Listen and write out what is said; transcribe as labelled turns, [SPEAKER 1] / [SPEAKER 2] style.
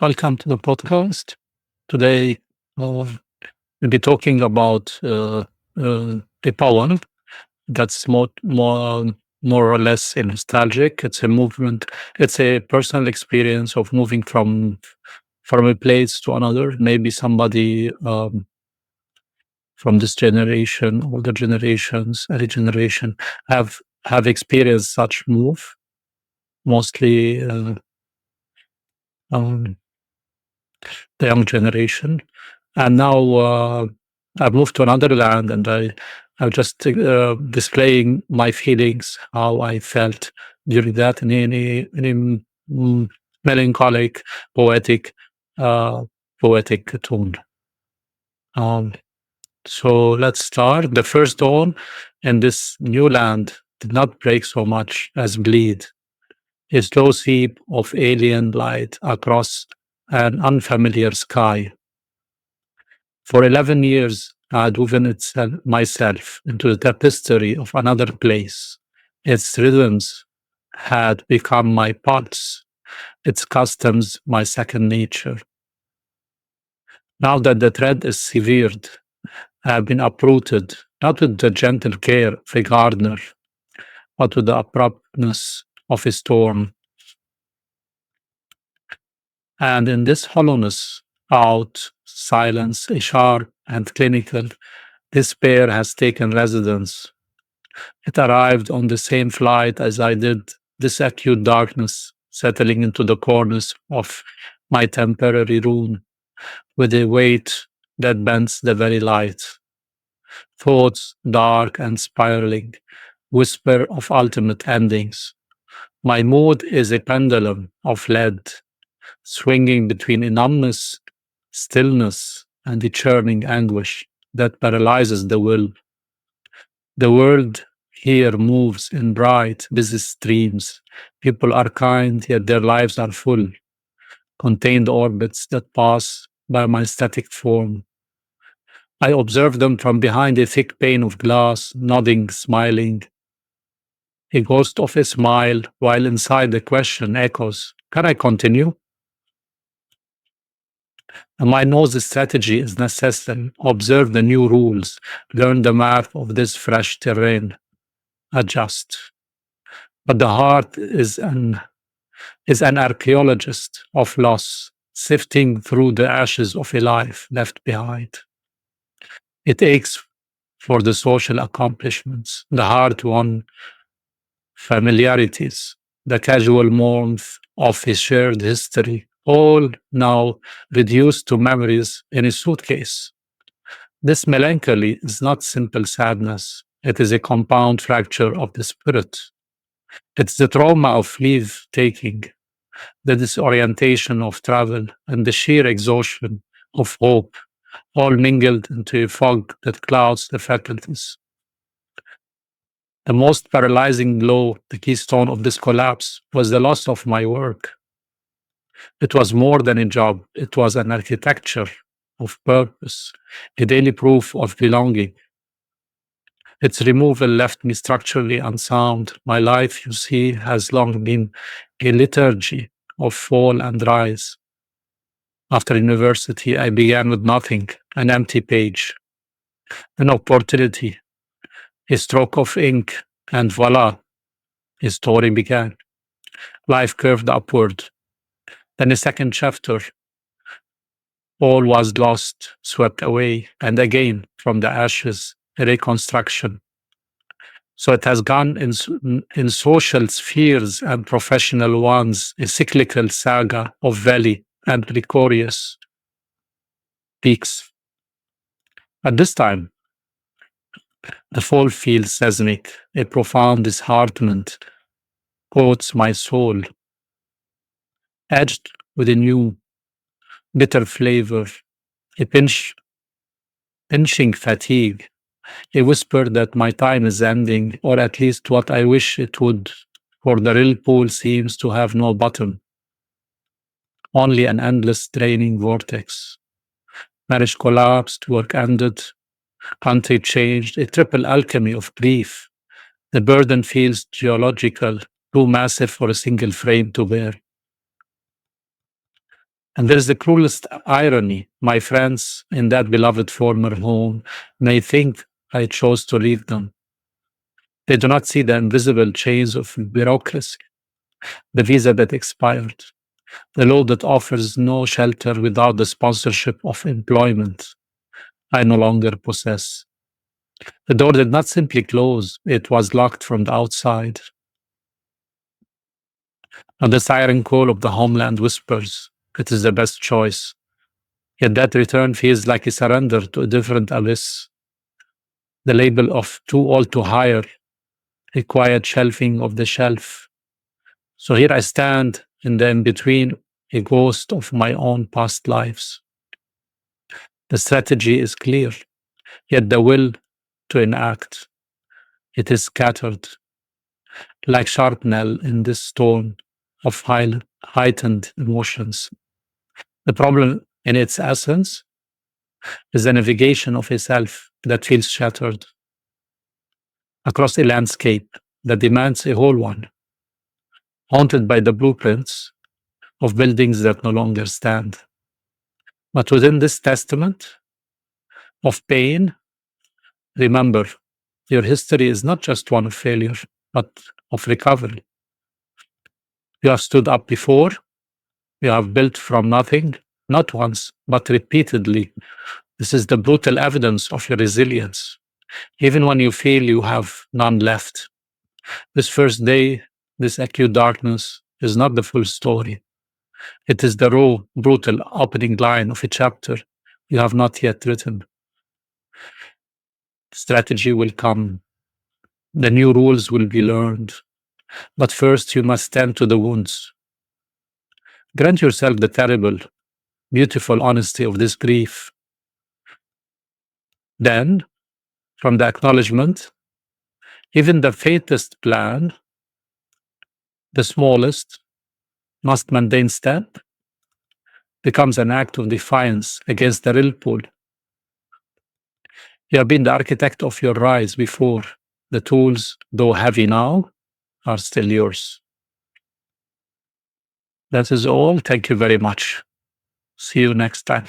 [SPEAKER 1] Welcome to the podcast. Today, we'll be talking about a poem that's more or less nostalgic. It's a movement. It's a personal experience of moving from a place to another. Maybe somebody from this generation, older generations, early generation, have have experienced such move. Mostly um, the young generation. And now I've moved to another land, and I'm just displaying my feelings, how I felt during that in a melancholic, poetic, uh, poetic tone. Um, so let's start. The first dawn in this new land did not break so much as bleed, a slow sweep of alien light across an unfamiliar sky. For 11 years, I had woven myself into the tapestry of another place. Its rhythms had become my pulse, its customs my second nature. Now that the thread is severed, I have been uprooted, not with the gentle care of a gardener, but with the abruptness of a storm. And in this hollowness, out, silence, a sharp and clinical, despair has taken residence. It arrived on the same flight as I did, this acute darkness settling into the corners of my temporary room with a weight that bends the very light. Thoughts dark and spiraling, whisper of ultimate endings. My mood is a pendulum of lead, swinging between a numbness, stillness, and a churning anguish that paralyzes the will. The world here moves in bright, busy streams. People are kind, yet their lives are full, contained orbits that pass by my static form. I observe them from behind a thick pane of glass, nodding, smiling, a ghost of a smile, while inside the question echoes, can I continue? And my nose strategy is necessary. Observe the new rules, learn the math of this fresh terrain, adjust. But the heart is an archaeologist of loss, sifting through the ashes of a life left behind. It aches for the social accomplishments, the hard won familiarities, the casual warmth of a shared history, all now reduced to memories in a suitcase. This melancholy is not simple sadness, it is a compound fracture of the spirit. It's the trauma of leave taking, the disorientation of travel, and the sheer exhaustion of hope, all mingled into a fog that clouds the faculties. The most paralyzing blow, the keystone of this collapse, was the loss of my work. It was more than a job, it was an architecture of purpose, a daily proof of belonging. Its removal left me structurally unsound. My life, you see, has long been a liturgy of fall and rise. After university, I began with nothing, an empty page, an opportunity, a stroke of ink, and voila, a story began. Life curved upward. Then a second chapter, all was lost, swept away, and again, from the ashes, a reconstruction. So it has gone in social spheres and professional ones, a cyclical saga of valley and precarious peaks. At this time, the fall feels seismic, a profound disheartenment coats my soul, edged with a new, bitter flavor, a pinching fatigue, a whisper that my time is ending, or at least what I wish it would, for the real pool seems to have no bottom, only an endless draining vortex. Marriage collapsed, work ended, country changed, a triple alchemy of grief. The burden feels geological, too massive for a single frame to bear. And there's the cruelest irony. My friends in that beloved former home may think I chose to leave them. They do not see the invisible chains of bureaucracy, the visa that expired, the law that offers no shelter without the sponsorship of employment I no longer possess. The door did not simply close, it was locked from the outside. And the siren call of the homeland whispers, it is the best choice. Yet that return feels like a surrender to a different abyss. The label of too old to hire, a quiet shelving of the shelf. So here I stand in the in between, a ghost of my own past lives. The strategy is clear, yet the will to enact, it is scattered like sharpnel in this storm of heightened emotions. The problem, in its essence, is the navigation of a self that feels shattered across a landscape that demands a whole one, haunted by the blueprints of buildings that no longer stand. But within this testament of pain, remember, your history is not just one of failure, but of recovery. You have stood up before, you have built from nothing, not once, but repeatedly. This is the brutal evidence of your resilience. Even when you feel you have none left, this first day, this acute darkness is not the full story. It is the raw, brutal opening line of a chapter you have not yet written. Strategy will come, the new rules will be learned, but first you must tend to the wounds. Grant yourself the terrible, beautiful honesty of this grief. Then, from the acknowledgement, even the faintest plan, the smallest, most mundane step, becomes an act of defiance against the real pull. You have been the architect of your rise before. The tools, though heavy now, are still yours. That is all. Thank you very much. See you next time.